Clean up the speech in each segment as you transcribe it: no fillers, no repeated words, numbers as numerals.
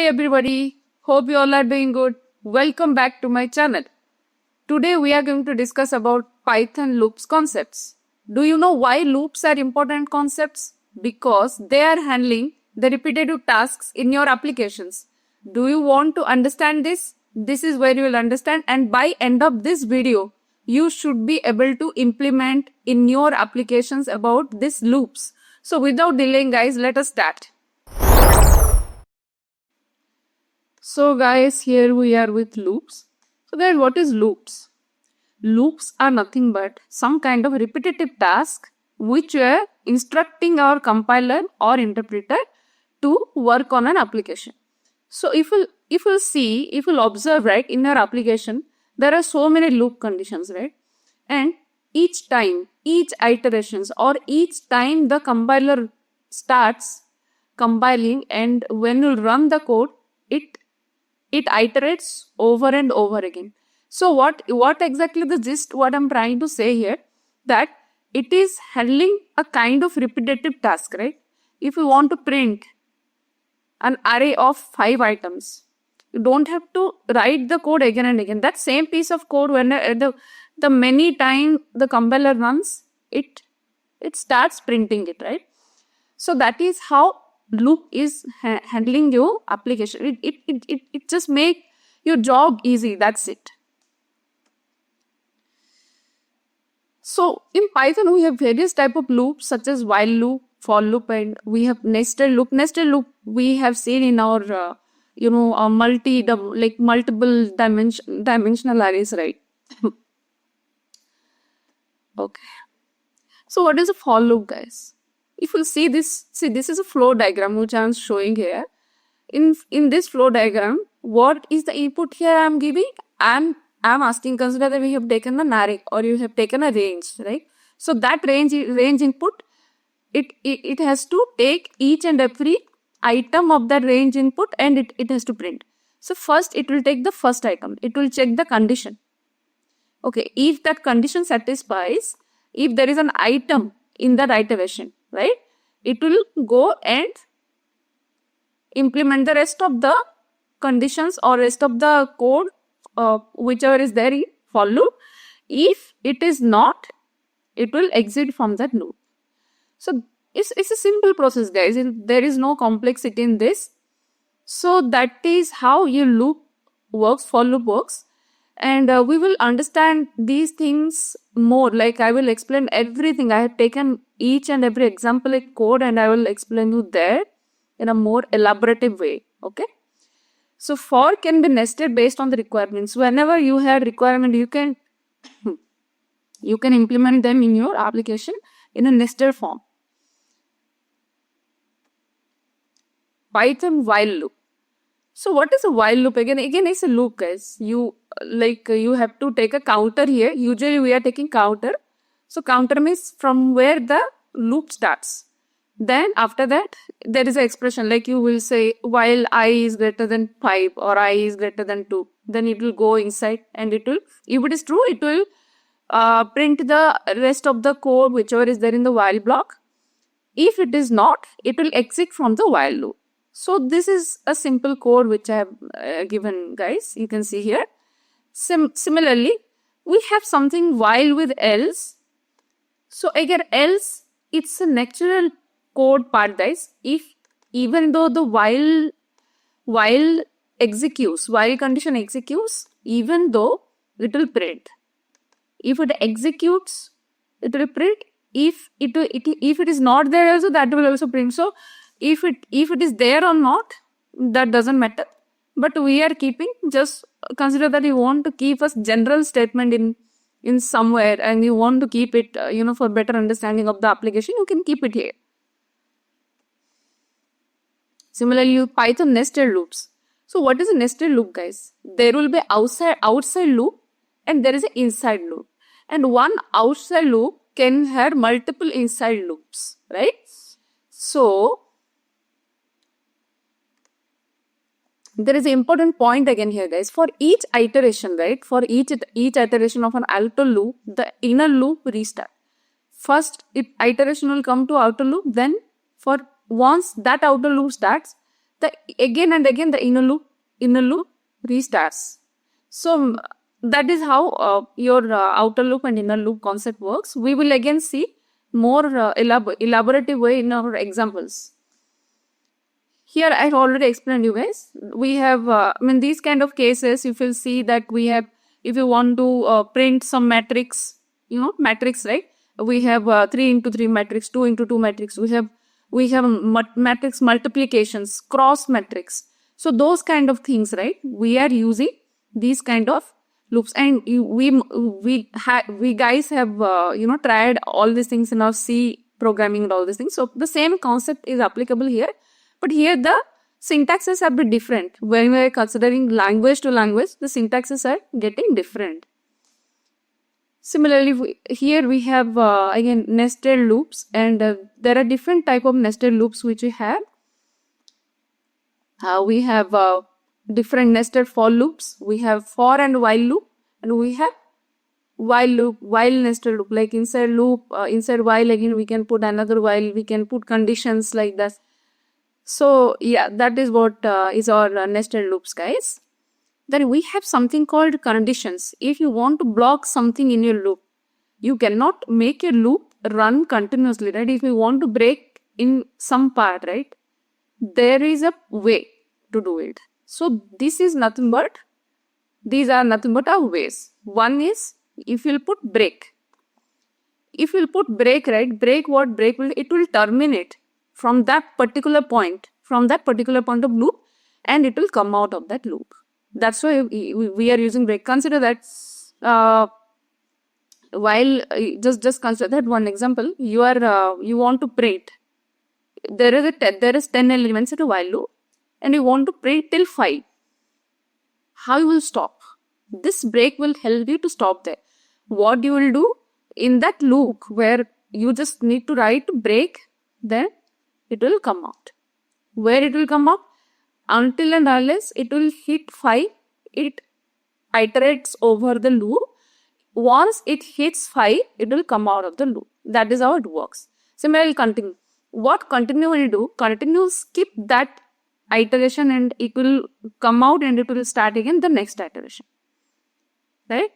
everybody, hope you all are doing good. Welcome back to my channel. Today we are going to discuss about Python loops concepts. Do you know why loops are important concepts? Because they are handling the repetitive tasks in your applications. Do you want to understand this? This is where you will understand, and by end of this video, you should be able to implement in your applications about these loops. So without delaying guys, let us start. So guys, here we are with loops. So guys, what is loops? Loops are nothing but some kind of repetitive task which we are instructing our compiler or interpreter to work on an application. So if you'll observe, right, in your application, there are so many loop conditions, right? And each time, each iterations or each time the compiler starts compiling, and when you run the code, it iterates over and over again. So what exactly the gist, what I'm trying to say here, that it is handling a kind of repetitive task, right? If you want to print an array of 5 items, you don't have to write the code again and again. That same piece of code, when the many time the compiler runs, it starts printing it, right? So that is how loop is handling your application. It just make your job easy. That's it. So in Python, we have various type of loops such as while loop, for loop, and we have nested loop. Nested loop we have seen in our multiple dimensional arrays, right? Okay. So what is a for loop, guys? If you see this is a flow diagram which I am showing here. In this flow diagram, what is the input here I am giving? I'm asking, consider that we have taken an array or you have taken a range, right? So that range input, it has to take each and every item of that range input, and it has to print. So first it will take the first item. It will check the condition. Okay, if that condition satisfies, if there is an item in that iteration, right, it will go and implement the rest of the conditions or rest of the code, whichever is there in for loop. If it is not, it will exit from that loop. So it's a simple process, guys. There is no complexity in this. So that is how your loop works, for loop works. And we will understand these things more. Like I will explain everything. I have taken each and every example in code, and I will explain you there in a more elaborative way. Okay. So for can be nested based on the requirements. Whenever you have requirement, you can implement them in your application in a nested form. Python while loop. So what is a while loop? Again, it's a loop, guys. You have to take a counter here. Usually we are taking counter. So counter means from where the loop starts. Then after that, there is an expression like you will say while I is greater than 5 or I is greater than 2. Then it will go inside, and it will, if it is true, it will print the rest of the code whichever is there in the while block. If it is not, it will exit from the while loop. So this is a simple code which I have given, guys. You can see here. Similarly, we have something while with else. So again, else, it's a natural code part, guys. If even though the while executes, while condition executes, even though it will print. If it executes, it will print. If it is not there also, that will also print. So if it is there or not, that doesn't matter. But we are keeping, just consider that you want to keep a general statement in somewhere, and you want to keep it, for better understanding of the application, you can keep it here. Similarly, Python nested loops. So what is a nested loop, guys? There will be outside loop, and there is an inside loop. And one outside loop can have multiple inside loops, right? So there is an important point again here, guys. For each iteration, right? For each iteration of an outer loop, the inner loop restart. First, iteration will come to outer loop. Then, for once that outer loop starts, the again and again the inner loop restarts. So that is how your outer loop and inner loop concept works. We will again see more elaborative way in our examples. Here I've already explained you guys. We have, these kind of cases, if you see that we have, if you want to print some matrix, matrix, right? We have 3 into 3 matrix, 2 into 2 matrix. We have matrix multiplications, cross matrix. So those kind of things, right? We are using these kind of loops, and we guys have tried all these things in our C programming and all these things. So the same concept is applicable here, but here the syntaxes are a bit different. When we are considering language to language, the syntaxes are getting different. Similarly, here we have again nested loops, and there are different type of nested loops which we have. We have different nested for loops. We have for and while loop, and we have while loop, while nested loop. Like inside loop, inside while again we can put another while. We can put conditions like that. So yeah, that is what is our nested loops, guys. Then we have something called conditions. If you want to block something in your loop, you cannot make your loop run continuously, right? If you want to break in some part, right, there is a way to do it. So this is nothing but, these are nothing but our ways. One is, if you'll put break. If you'll put break, right, break what break will, it will terminate from that particular point of loop, and it will come out of that loop. That's why we are using break. Consider that while just consider that one example. You want to print. There is 10 elements in a while loop, and you want to print till 5. How you will stop? This break will help you to stop there. What you will do in that loop where you just need to write break, then it will come out. Where it will come out? Until and unless it will hit 5, it iterates over the loop. Once it hits 5, it will come out of the loop. That is how it works. Similarly, continue. What continue will do? Continue skip that iteration, and it will come out and it will start again the next iteration. Right?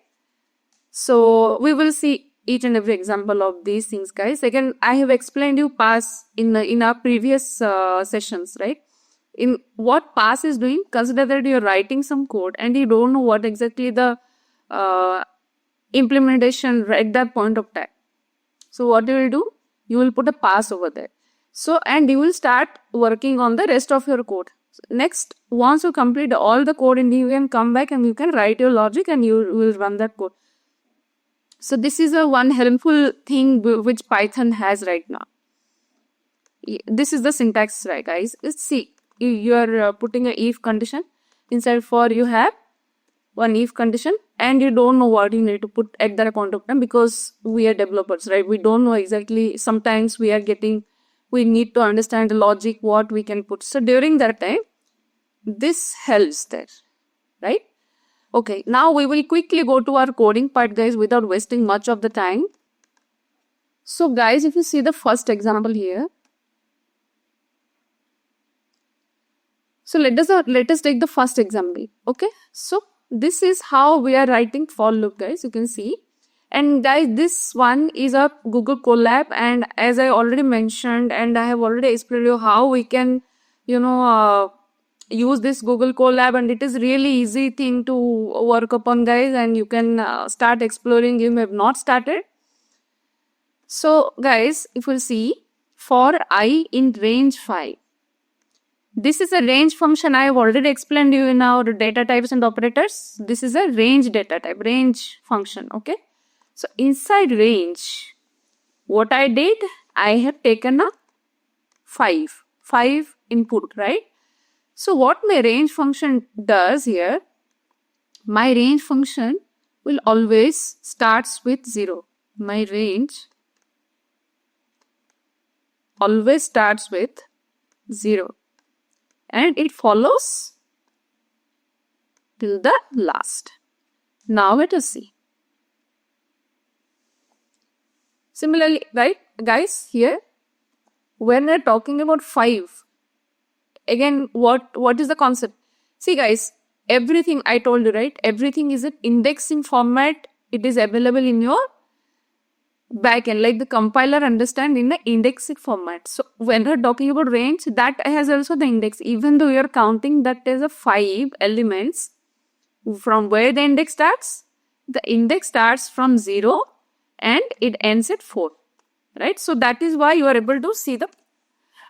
So we will see each and every example of these things, guys. Again, I have explained you pass in our previous sessions, right? In what pass is doing, consider that you're writing some code and you don't know what exactly the implementation at that point of time. So what you will do? You will put a pass over there. So, and you will start working on the rest of your code. Next, once you complete all the code, and you can come back and you can write your logic and you will run that code. So this is a one helpful thing which Python has right now. This is the syntax, right, guys? See, you are putting a if condition. Inside for you have one if condition, and you don't know what you need to put at that point of time, because we are developers, right? We don't know exactly. Sometimes we need to understand the logic, what we can put. So during that time, this helps there, right? Okay, now we will quickly go to our coding part, guys, without wasting much of the time. So guys, if you see the first example here, so let us take the first example. Okay, so this is how we are writing for loop, guys. You can see, and guys, this one is a Google Colab, and as I already mentioned, and I have already explained you how we can, use this Google Colab, and it is really easy thing to work upon, guys, and you can start exploring. You may have not started. So guys, if you see, for I in range 5, this is a range function. I have already explained you in our data types and operators. This is a range data type, range function. Okay, so inside range, what I did, I have taken a 5 input, right? So what my range function does here, my range function will always starts with 0. My range always starts with 0. And it follows till the last. Now let us see. Similarly, right, guys, here, when we're talking about 5, again, what is the concept? See guys, everything I told you, right? Everything is an indexing format. It is available in your backend, like the compiler understand in the indexing format. So when we're talking about range, that has also the index. Even though you're counting that as a 5 elements, from where the index starts? The index starts from 0 and it ends at 4, right? So that is why you are able to see the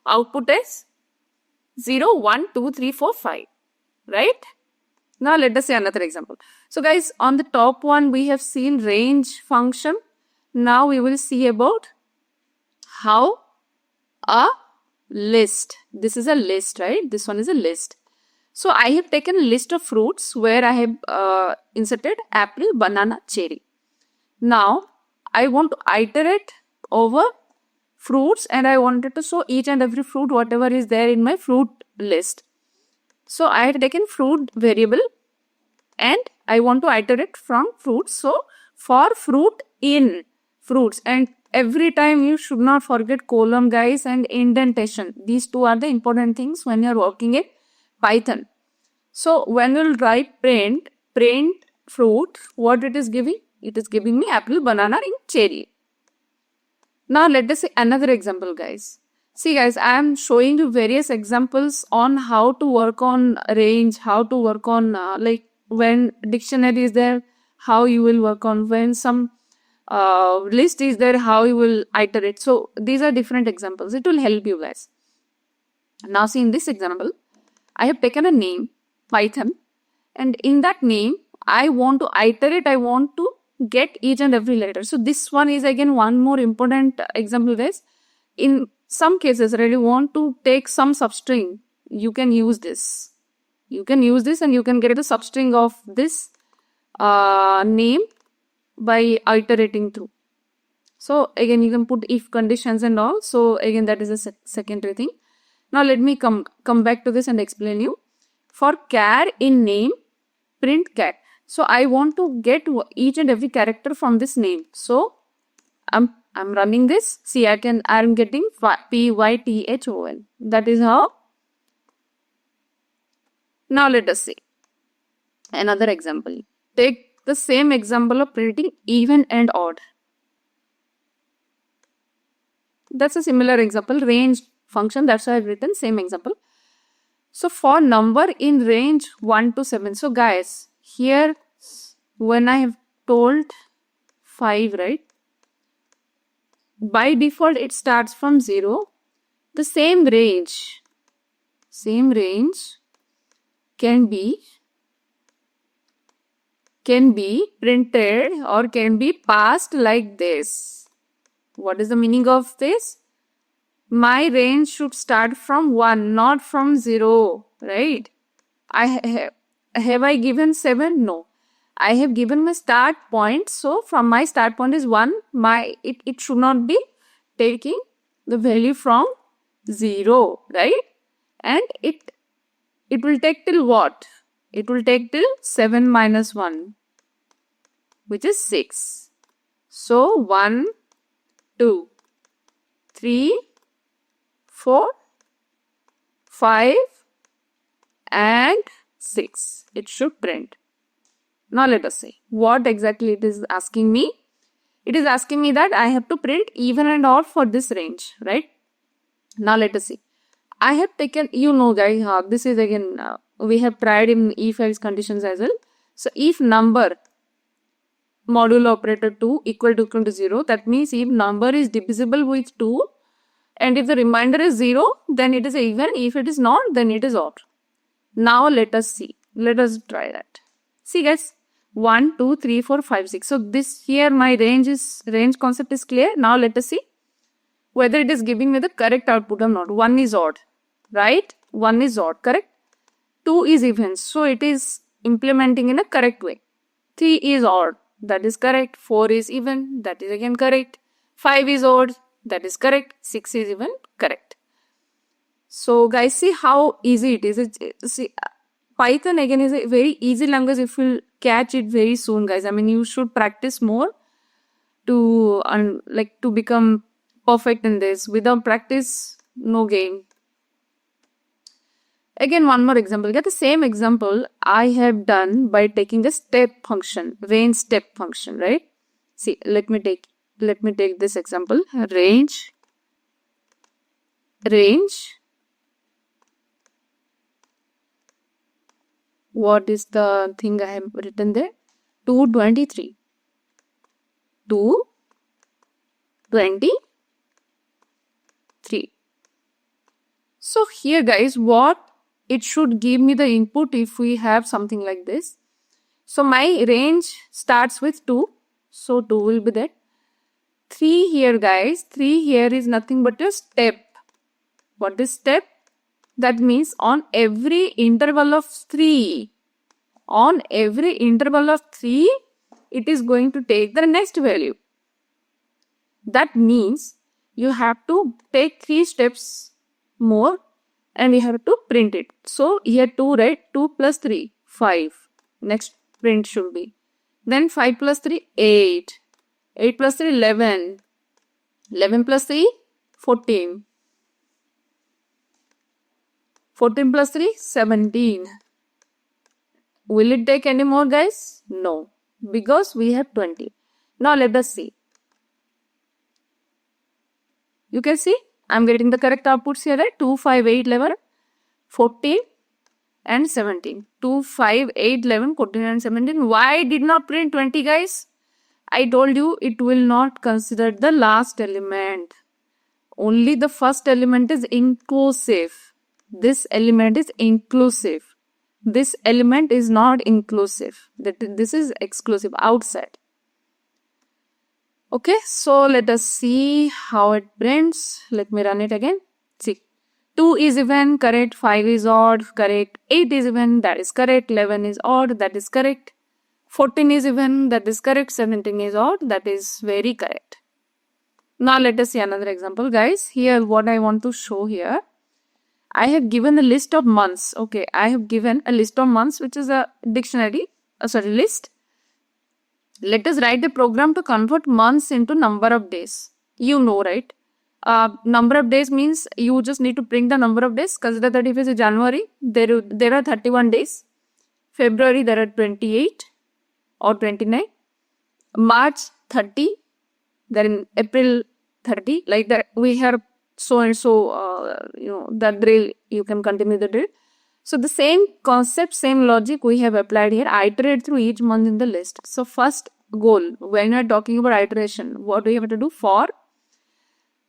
output as 0, 1, 2, 3, 4, 5, right? Now let us say another example. So guys, on the top one, we have seen range function. Now we will see about how a list. This is a list, right? This one is a list. So I have taken a list of fruits where I have inserted apple, banana, cherry. Now I want to iterate over fruits and I wanted to show each and every fruit whatever is there in my fruit list. So I have taken fruit variable and I want to iterate from fruits. So for fruit in fruits, and every time you should not forget column guys and indentation. These two are the important things when you are working in Python. So when we'll write print fruit, what it is giving? It is giving me apple, banana and cherry. Now let us say another example guys. See guys, I am showing you various examples on how to work on range, how to work on like when dictionary is there, how you will work on, when some list is there, how you will iterate. So these are different examples. It will help you guys. Now see in this example, I have taken a name, Python, and in that name, I want to iterate, I want to get each and every letter. So this one is again one more important example guys. In some cases, right, you want to take some substring, you can use this. You can use this and you can get the substring of this name by iterating through. So again, you can put if conditions and all. So again, that is a secondary thing. Now let me come back to this and explain you. For char in name, print char. So I want to get each and every character from this name. So I'm running this. See, I'm getting Python. That is how. Now let us see another example. Take the same example of printing even and odd. That's a similar example. Range function. That's why I've written same example. So for number in range 1 to 7. So guys, here when I have told 5, right? By default it starts from 0. The same range can be printed or can be passed like this. What is the meaning of this? My range should start from 1, not from 0, right? Have I given 7? No. I have given my start point. So from my start point is 1. It should not be taking the value from 0, right? And it will take till what? It will take till 7 minus 1, which is 6. So 1, 2, 3, 4, 5 and 6. It should print. Now let us see what exactly it is asking me. It is asking me that I have to print even and odd for this range, right? Now let us see. I have taken, guys, this is again, we have tried in if-else conditions as well. So if number modulo operator 2 equal to 0, that means if number is divisible with 2, and if the remainder is 0, then it is even. If it is not, then it is odd. Now let us see. Let us try that. See guys, 1, 2, 3, 4, 5, 6. So this here my range concept is clear. Now let us see whether it is giving me the correct output or not. 1 is odd, right? 1 is odd, correct? 2 is even. So it is implementing in a correct way. 3 is odd. That is correct. 4 is even. That is again correct. 5 is odd. That is correct. 6 is even correct. So guys, see how easy it is. See, Python again is a very easy language if you'll catch it very soon, guys. I mean, you should practice more to become perfect in this. Without practice, no game. Again, one more example. Get the same example I have done by taking the step function, range step function, right? See, let me take this example. Range. What is the thing I have written there? 223. 223. So here, guys, what it should give me the input if we have something like this. So my range starts with 2. So 2 will be there. 3 here, guys. 3 here is nothing but a step. What is step? That means on every interval of 3, it is going to take the next value. That means you have to take 3 steps more and you have to print it. So here 2, right? 2 plus 3, 5. Next print should be. Then 5 plus 3, 8. 8 plus 3, 11. 11 plus 3, 14. 14 plus 3, 17. Will it take any more, guys? No, because we have 20. Now let us see. You can see I'm getting the correct outputs here, right? 2, 5, 8, 11, 14 and 17. 2, 5, 8, 11, 14 and 17. Why did not print 20, guys? I told you it will not consider the last element. Only the first element is inclusive. This element is inclusive. This element is not inclusive. This is exclusive, outside. Okay, so let us see how it prints. Let me run it again. See, 2 is even, correct. 5 is odd, correct. 8 is even, that is correct. 11 is odd, that is correct. 14 is even, that is correct. 17 is odd, that is very correct. Now let us see another example, guys. Here, what I want to show here, I have given a list of months. Okay, I have given a list of months, which is a dictionary, list. Let us write a program to convert months into number of days. You know, right? Number of days means you just need to print the number of days. Consider that if it's January, there are 31 days. February, there are 28 or 29. March, 30. Then in April, 30. Like that, we have so and so, the drill, you can continue the drill. So the same concept, same logic we have applied here. Iterate through each month in the list. So first goal, when we are talking about iteration, what do we have to do? For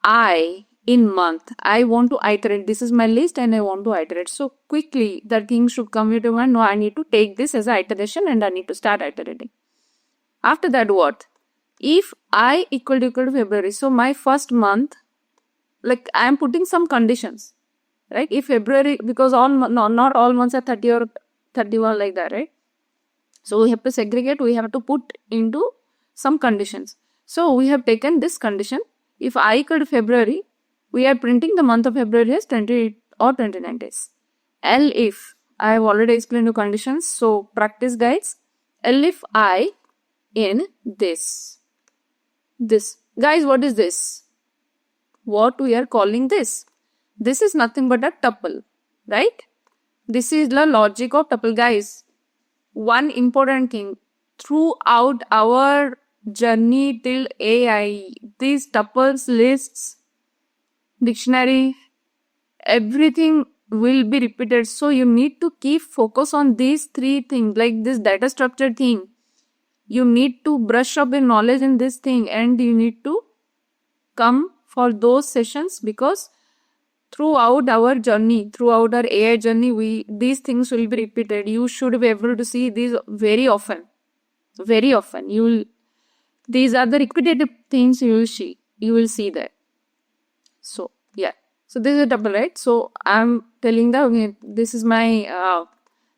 I in month, I want to iterate. This is my list and I want to iterate. So quickly the thing should come into mind. No, I need to take this as an iteration and I need to start iterating. After that, what? If I equal to February, so my first month, like I am putting some conditions, right? If February, because not all months are 30 or 31 like that, right? So we have to segregate, we have to put into some conditions. So we have taken this condition. If I equal to February, we are printing the month of February as 20 or 29 days. L if, I have already explained the conditions. So practice guides. L if I in this. Guys, what is this? What we are calling this? This is nothing but a tuple, right? This is the logic of tuple, guys. One important thing, throughout our journey till AI, these tuples, lists, dictionary, everything will be repeated. So you need to keep focus on these 3 things, like this data structure thing. You need to brush up your knowledge in this thing and you need to come for those sessions, because throughout our journey, throughout our AI journey, these things will be repeated. You should be able to see these very often. Very often. These are the repetitive things you will see that. So, yeah. So this is a tuple, right? So I'm telling this is my,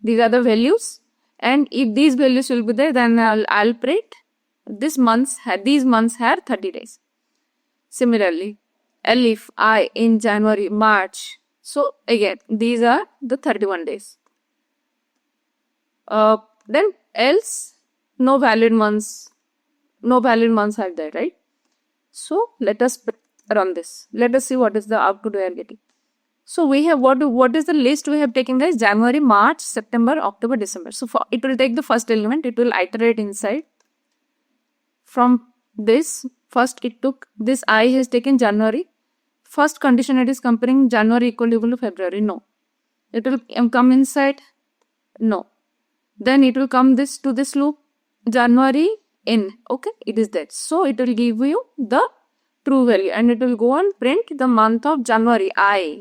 these are the values. And if these values will be there, then I'll print these months have 30 days. Similarly, L if I in January, March. So again, these are the 31 days. Then else, no valid months are there, right? So let us run this. Let us see what is the output we are getting. So we have what is the list we have taken, guys? January, March, September, October, December. So it will take the first element, it will iterate inside. From this, first it took this I has taken January. First condition it is comparing January equal to February. No. It will come inside. No. Then it will come this to this loop. January in. Okay, it is that. So it will give you the true value and it will go and print the month of January.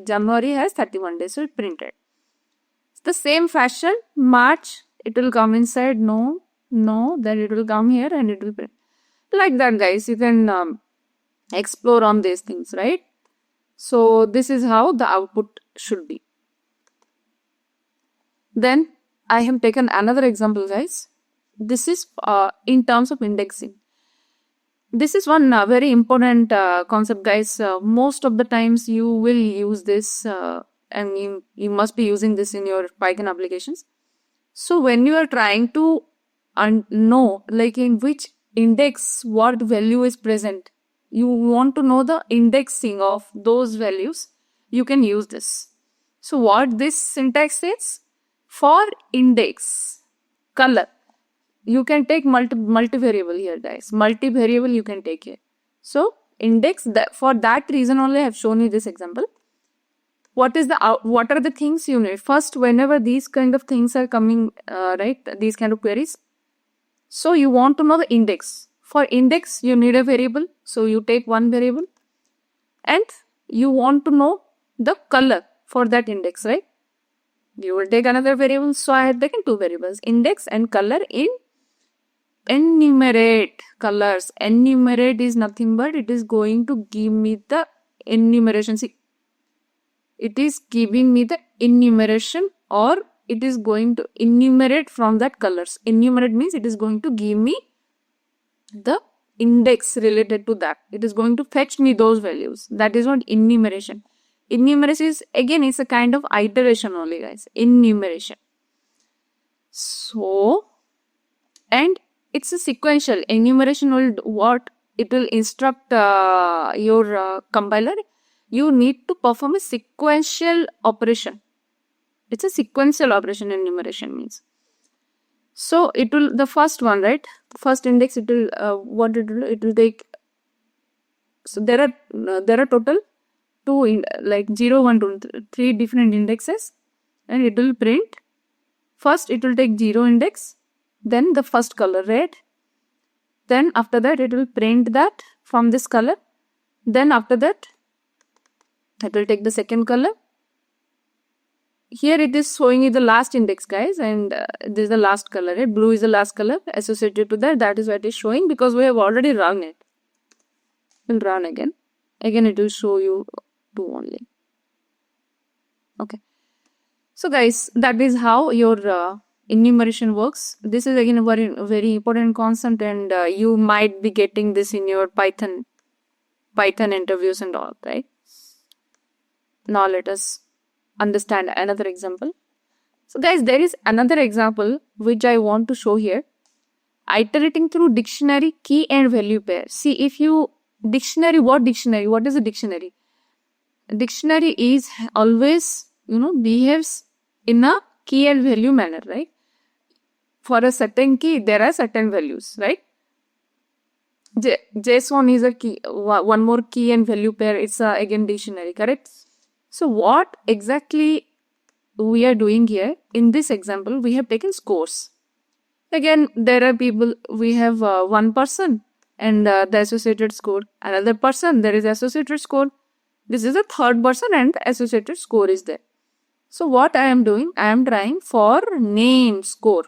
January has 31 days, so it printed. The same fashion, March, it will come inside. No. Then it will come here and it will print. Like that, guys. You can explore on these things, right? So this is how the output should be. Then I have taken another example, guys. This is in terms of indexing. This is one very important concept, guys. Most of the times you will use this and you must be using this in your Python applications. So when you are trying to know like in which index what value is present, you want to know the indexing of those values, you can use this. So what this syntax is? For index, color, you can take multivariable here, guys. Multivariable you can take here. So index, for that reason only I have shown you this example. What are the things you need? First, whenever these kind of things are coming, right, these kind of queries, so you want to know the index. For index, you need a variable. So you take one variable and you want to know the color for that index, right? You will take another variable. So I have taken two variables, index and color. In enumerate colors. Enumerate is nothing but it is going to give me the enumeration. See, it is giving me the enumeration or it is going to enumerate from that colors. Enumerate means it is going to give me the index related to that. It is going to fetch me those values. That is not enumeration. Enumeration is again it's a kind of iteration only, guys. Enumeration. So, and it's a sequential. Enumeration will what it will instruct your compiler. You need to perform a sequential operation. It's a sequential operation. Enumeration means. So it will the first one, right? First index it will what it will do? It will take. So there are total two like 0, 1, 2, 3 different indexes, and it will print. First it will take 0 index, then the first color red. Then after that it will print that from this color. Then after that it will take the second color. Here it is showing you the last index, guys, and this is the last color, right? Blue is the last color associated to that. That is what it is showing because we have already run it. We'll run again. Again it will show you 2 only. Okay. So guys, that is how your enumeration works. This is again a very important concept, and you might be getting this in your Python interviews and all, right? Now let us understand another example. So guys, there is another example which I want to show here. Iterating through dictionary, key and value pair. See, if you dictionary, what is a dictionary? Dictionary is always, behaves in a key and value manner, right? For a certain key, there are certain values, right? JSON is a key, one more key and value pair. It's again dictionary, correct? So what exactly we are doing here in this example, we have taken scores. Again, there are people, we have one person and the associated score. Another person, there is associated score. This is a third person and the associated score is there. So what I am doing, I am trying for name score.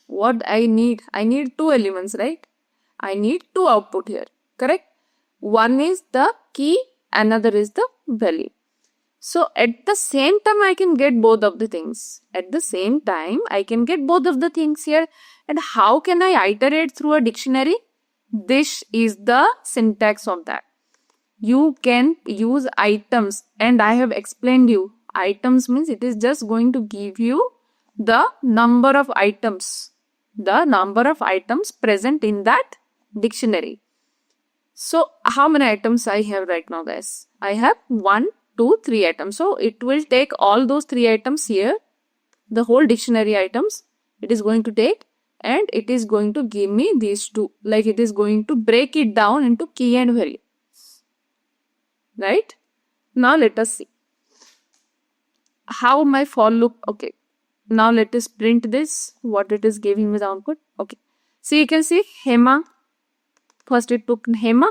What I need 2 elements, right? I need 2 output here, correct? One is the key, another is the value. So at the same time, I can get both of the things. At the same time, I can get both of the things here. And how can I iterate through a dictionary? This is the syntax of that. You can use items, and I have explained you. Items means it is just going to give you the number of items. The number of items present in that dictionary. So how many items I have right now, guys? I have 1, to 3 items. So it will take all those 3 items here, the whole dictionary items it is going to take, and it is going to give me these two. Like it is going to break it down into key and value. Right? Now let us see how my for loop. Okay. Now let us print this, what it is giving me the output. Okay. So you can see Hema. First it took Hema,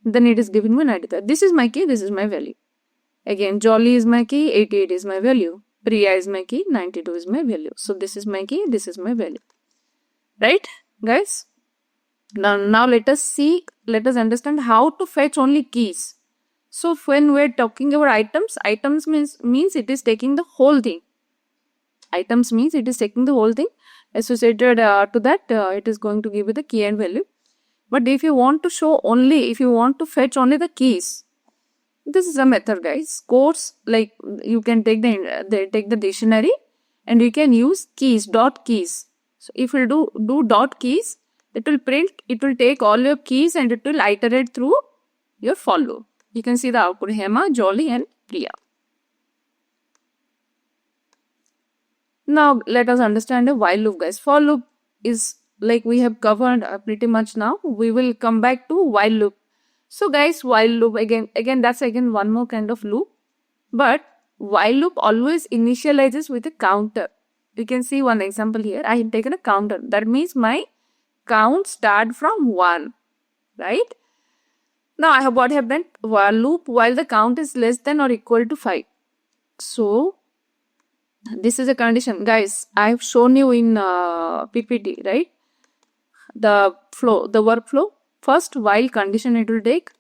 then it is giving me 93. This is my key, this is my value. Again, Jolly is my key, 88 is my value. Priya is my key, 92 is my value. So this is my key, this is my value. Right, guys? Now let us see, let us understand how to fetch only keys. So when we are talking about items means it is taking the whole thing. Items means it is taking the whole thing. Associated to that, it is going to give you the key and value. But if you want to show only, if you want to fetch only the keys, this is a method, guys. Codes, like you can take the dictionary and you can use keys, dot keys. So if you do dot keys, it will print, it will take all your keys and it will iterate through your for loop. You can see the output Hema, Jolly and Priya. Now let us understand a while loop, guys. For loop is like we have covered pretty much now. We will come back to while loop. So guys, while loop again that's again one more kind of loop. But while loop always initializes with a counter. You can see one example here. I have taken a counter. That means my count start from 1. Right? Now I have what happened? While loop while the count is less than or equal to 5. So this is a condition. Guys, I have shown you in PPT, right? The flow, the workflow. First, while condition it will take.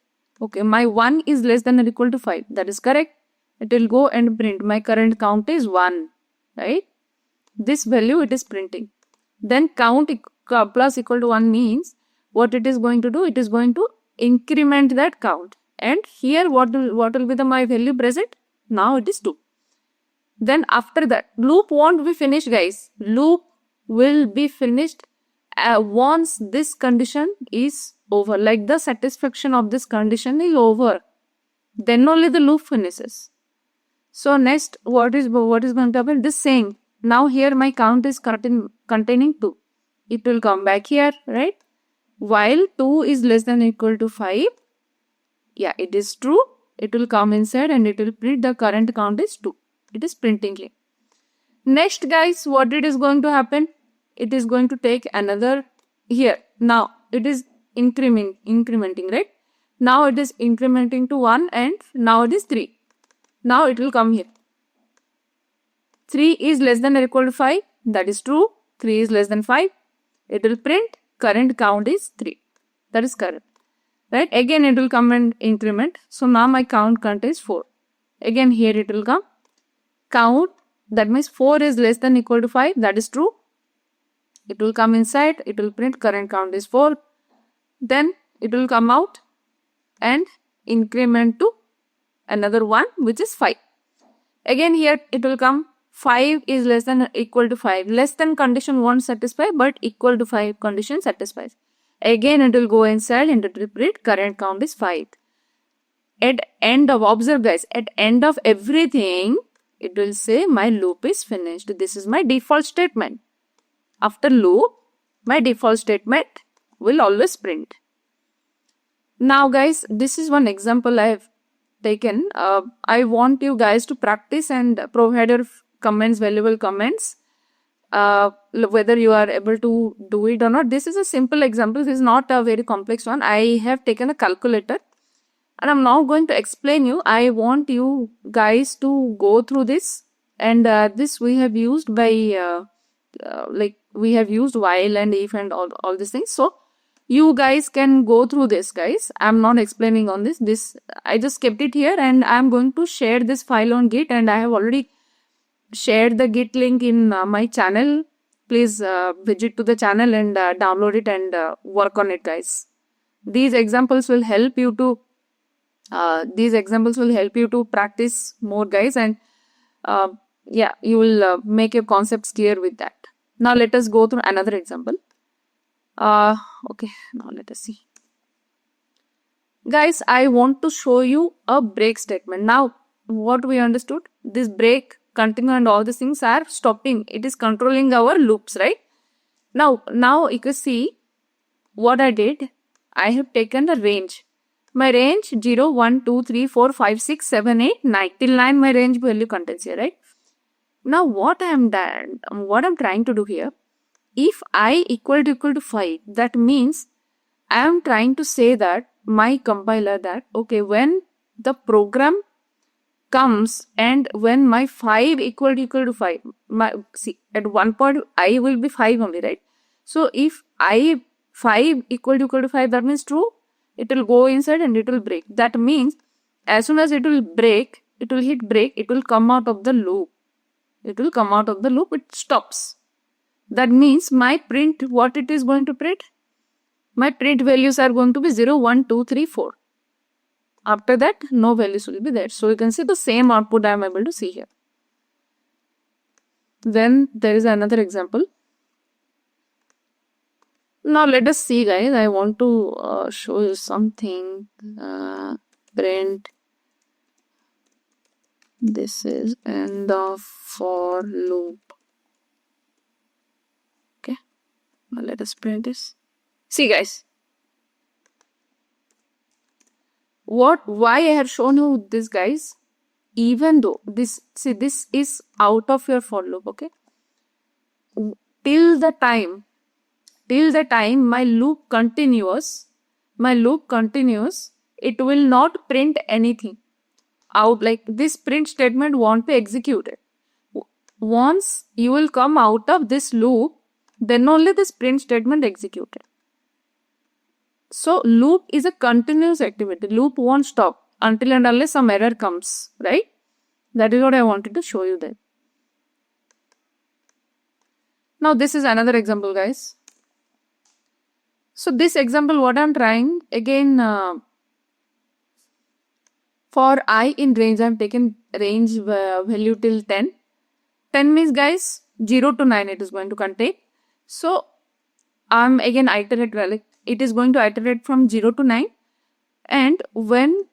Okay, my 1 is less than or equal to 5. That is correct. It will go and print. My current count is 1. Right? This value it is printing. Then count plus equal to 1 means what it is going to do? It is going to increment that count. And here what will be my value present? Now it is 2. Then after that, loop won't be finished, guys. Loop will be finished once this condition is over. Like the satisfaction of this condition is over. Then only the loop finishes. So next, what is going to happen? This saying, now here my count is containing 2. It will come back here, right? While 2 is less than or equal to 5. Yeah, it is true. It will come inside and it will print the current count is 2. It is printing here. Next, guys, what it is going to happen? It is going to take another here. Now it is incrementing, right? Now it is incrementing to 1 and now it is 3. Now it will come here. 3 is less than or equal to 5. That is true. 3 is less than 5. It will print current count is 3. That is correct. Right? Again it will come and increment. So now my count is 4. Again here it will come. Count, that means 4 is less than or equal to 5. That is true. It will come inside. It will print current count is 4. Then it will come out and increment to another one which is 5. Again here it will come 5 is less than or equal to 5. Less than condition won't satisfy but equal to 5 condition satisfies. Again it will go inside and it will print current count is 5. At end of, observe guys, at end of everything it will say my loop is finished. This is my default statement. After loop, my default statement will always print. Now guys, this is one example I have taken. I want you guys to practice and provide your comments, valuable comments, whether you are able to do it or not. This is a simple example. This is not a very complex one. I have taken a calculator. And I'm now going to explain you. I want you guys to go through this. And this we have used by, like we have used while and if and all these things. So you guys can go through this, guys. I'm not explaining on this. I just kept it here and I'm going to share this file on Git. And I have already shared the Git link in my channel. Please visit to the channel and download it and work on it, guys. These examples will help you to practice more, guys, and yeah, you will make your concepts clear with that. Now let us go through another example. Okay, now let us see. Guys, I want to show you a break statement. Now, what we understood, this break, continue and all these things are stopping. It is controlling our loops, right? Now you can see what I did. I have taken a range. My range 0, 1, 2, 3, 4, 5, 6, 7, 8, 9. Till 9 my range value contains here, right? Now what I'm trying to do here, if I equal to 5, that means I am trying to say that my compiler that, okay, when the program comes and when my 5 equal to 5, see, at one point I will be 5 only, right? So if I 5 equal to 5, that means true, it will go inside and it will break. That means as soon as it will break, it will hit break, it will come out of the loop. It will come out of the loop, it stops. That means my print, what it is going to print? My print values are going to be 0, 1, 2, 3, 4. After that, no values will be there. So you can see the same output I am able to see here. Then there is another example. Now let us see, guys. I want to show you something. Print. This is end of for loop. Okay. Now let us print this. See, guys. Why I have shown you this, guys? Even though this is out of your for loop, okay? Till the time my loop continues, it will not print anything out. Like this print statement won't be executed. Once you will come out of this loop, then only this print statement executed. So loop is a continuous activity. Loop won't stop until and unless some error comes, right? That is what I wanted to show you there. Now this is another example, guys. So this example, what I'm trying, again, for I in range, I'm taking range value till 10. 10 means, guys, 0 to 9 it is going to contain. So I'm again iterate, like it is going to iterate from 0 to 9. And when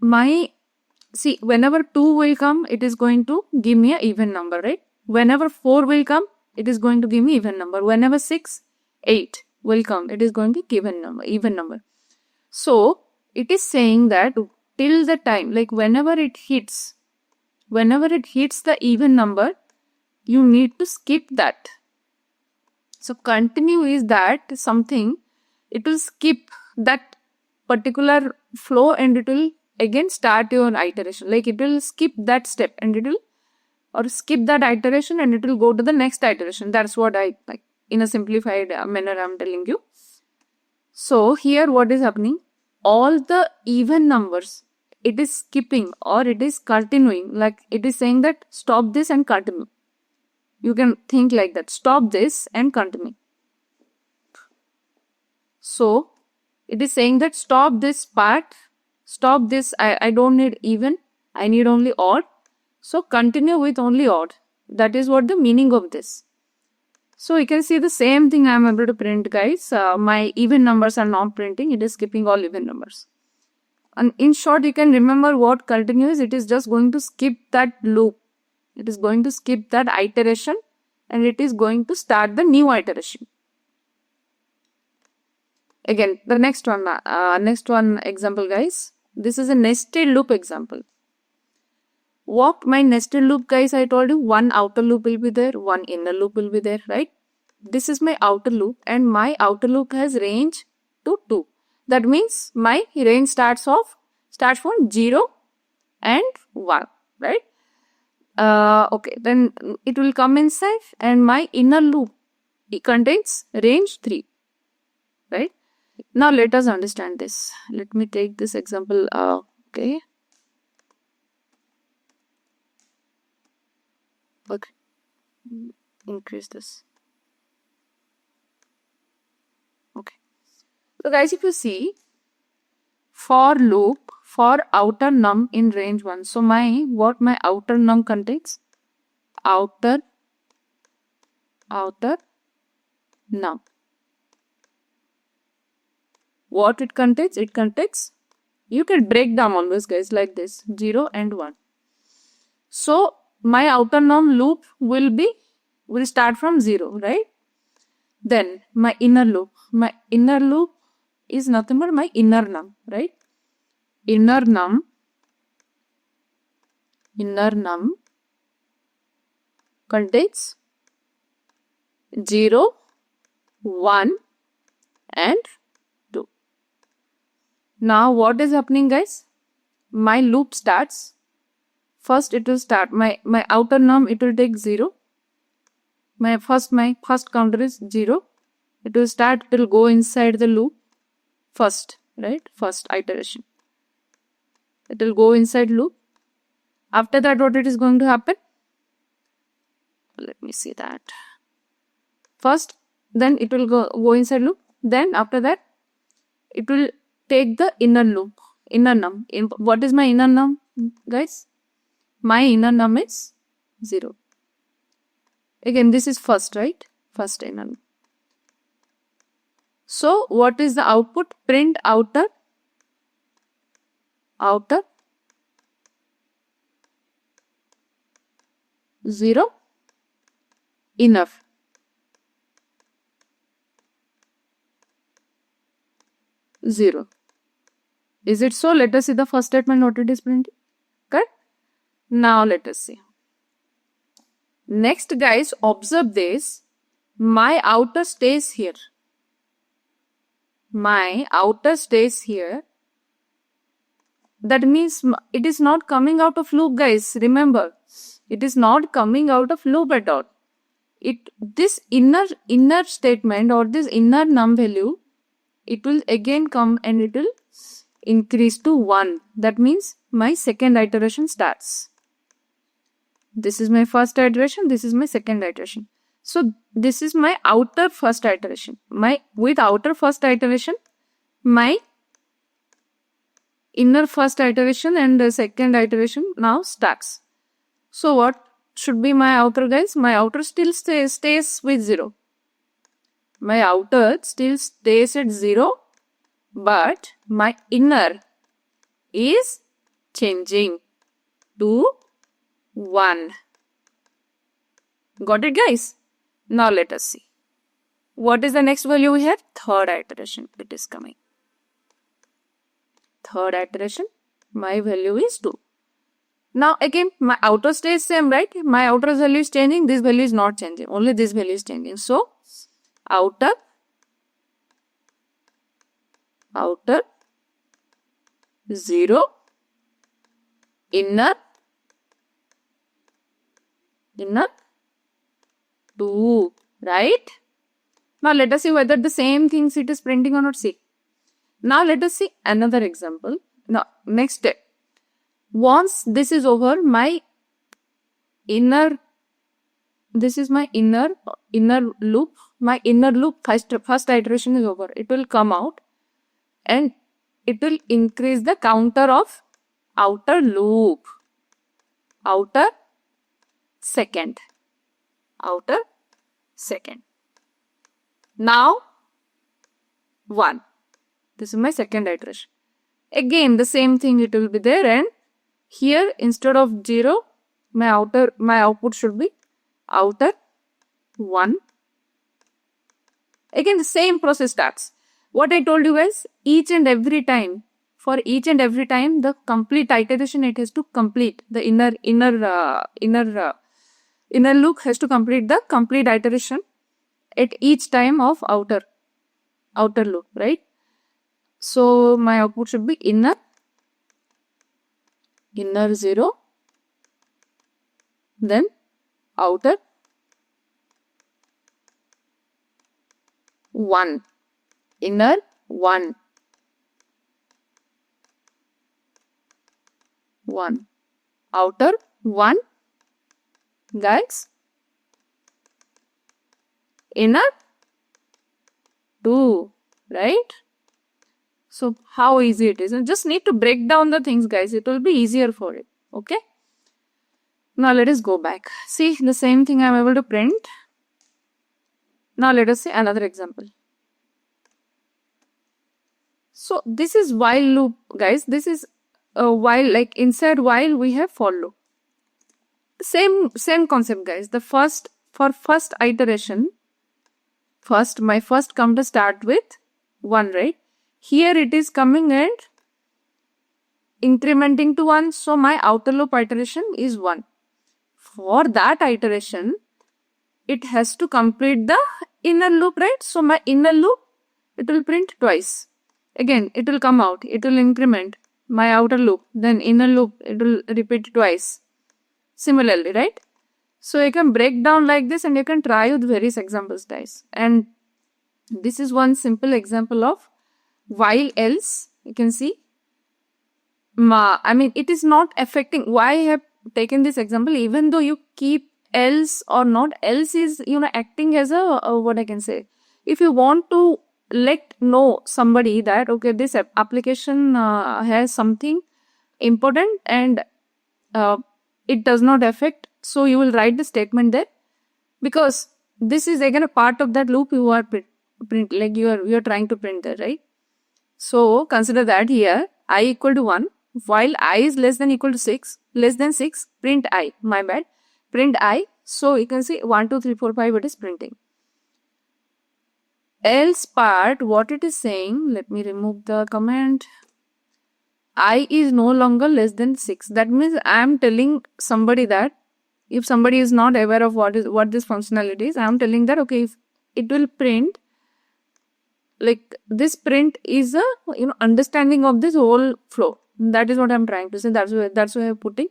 whenever 2 will come, it is going to give me an even number, right? Whenever 4 will come, it is going to give me even number. Whenever 6, 8 will come, it is going to give even number. So it is saying that till the time, like whenever it hits the even number, you need to skip that. So continue is that something, it will skip that particular flow and it will again start your iteration. Like it will skip that step and it will, or skip that iteration and it will go to the next iteration. That's what I like in a simplified manner I'm telling you. So here what is happening? All the even numbers, it is skipping or it is continuing. Like it is saying that stop this and continue. You can think like that. Stop this and continue. So it is saying that stop this part. Stop this. I don't need even. I need only odd. So continue with only odd. That is what the meaning of this. So you can see the same thing I am able to print, guys. My even numbers are not printing. It is skipping all even numbers. And in short, you can remember what continue is. It is just going to skip that loop. It is going to skip that iteration and it is going to start the new iteration. Again, the next one example, guys. This is a nested loop example. What my nested loop, guys, I told you one outer loop will be there, one inner loop will be there, right? This is my outer loop and my outer loop has range to 2. That means my range starts from 0 and 1, right? Okay, then it will come inside and my inner loop, it contains range 3, right? Now let us understand this. Let me take this example. Okay. Okay. Increase this. Okay. So guys, if you see for loop for outer num in range 1. So my outer num contains? Outer num. What it contains? It contains, you can break down always, guys, like this, 0 and 1. So my outer num loop will start from 0, right? Then my inner loop is nothing but my inner num, right? Inner num contains 0, 1 and 2. Now what is happening, guys? My loop starts. First it will start my outer num, it will take 0. My first counter is 0. It will start, it will go inside the loop first, right? First iteration. It will go inside loop. After that, what it is going to happen? Let me see that. First, then it will go inside loop. Then after that, it will take the inner loop, inner num. What is my inner num, guys? My inner num is 0. Again, this is first, right? First inner num. So, what is the output? Print outer 0, inner. Zero. Is it so? Let us see the first statement what it is printing. Correct? Now let us see. Next, guys, observe this. My outer stays here. My outer stays here. That means it is not coming out of loop, guys. Remember, it is not coming out of loop at all. This inner statement or this inner num value, it will again come and it will increase to 1. That means my second iteration starts. This is my first iteration, this is my second iteration. So this is my outer first iteration. With outer first iteration, my inner first iteration and the second iteration now starts. So what should be my outer, guys? My outer still stays with 0. My outer still stays at 0, but my inner is changing to 1. Got it, guys? Now let us see. What is the next value we have? Third iteration. It is coming. Third iteration. My value is 2. Now again, my outer stays same, right? My outer value is changing. This value is not changing. Only this value is changing. So, outer 0, inner 2, right? Now let us see whether the same things it is printing or not. See. Now let us see another example. Now next step. Once this is over, my inner, this is my inner loop. My inner loop first iteration is over. It will come out and it will increase the counter of outer loop. Outer second. Now 1. This is my second iteration. Again the same thing it will be there, and here instead of 0, my output should be outer 1. Again the same process starts. What I told you guys, each and every time, the complete iteration it has to complete. The inner loop has to complete the complete iteration at each time of outer loop, right? So my output should be inner 0, then outer 1, inner 1, outer 1, guys, inner 2, right? So how easy it is. And just need to break down the things, guys. It will be easier for it. Okay. Now let us go back. See the same thing I am able to print. Now let us see another example. So this is while loop, guys. This is a while, like inside while we have for loop. Same concept, guys. For first iteration, my first counter start with 1, right? Here it is coming and incrementing to 1, so my outer loop iteration is 1. For that iteration, it has to complete the inner loop, right? So my inner loop, it will print twice. Again, it will come out, it will increment my outer loop, then inner loop, it will repeat twice. Similarly, right? So you can break down like this and you can try with various examples, guys. And this is one simple example of while else. You can see, I mean, it is not affecting. Why I have taken this example, even though you keep else or not, else is, acting as a what I can say. If you want to let know somebody that, okay, this application has something important and it does not affect, so you will write the statement there, because this is again a part of that loop you are print, like you are trying to print there, right? So consider that here I equal to 1, while I is less than equal to 6, print I, my bad, print I. So you can see 1, 2, 3, 4, 5, it is printing. Else part, what it is saying, let me remove the comment. I is no longer less than 6. That means I am telling somebody that if somebody is not aware of what this functionality is, I am telling that, okay, if it will print, like this print is a understanding of this whole flow. That is what I'm trying to say. That's why I'm putting.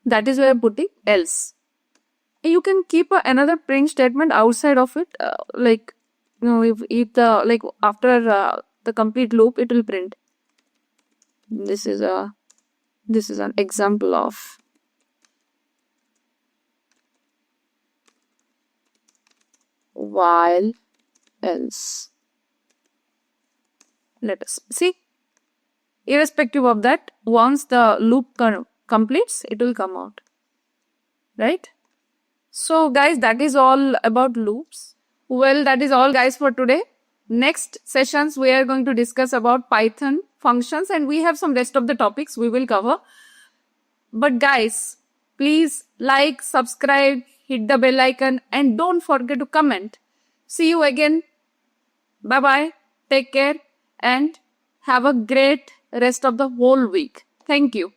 That is why I'm putting else. You can keep another print statement outside of it, like if the like after the complete loop it will print. This is an example of while else. Let us see. Irrespective of that, once the loop completes, it will come out, right? So guys, that is all about loops. Well, that is all, guys, for today. Next sessions we are going to discuss about Python functions, and we have some rest of the topics we will cover. But guys, please like, subscribe, hit the bell icon, and don't forget to comment. See you again. Bye bye. Take care and have a great rest of the whole week. Thank you.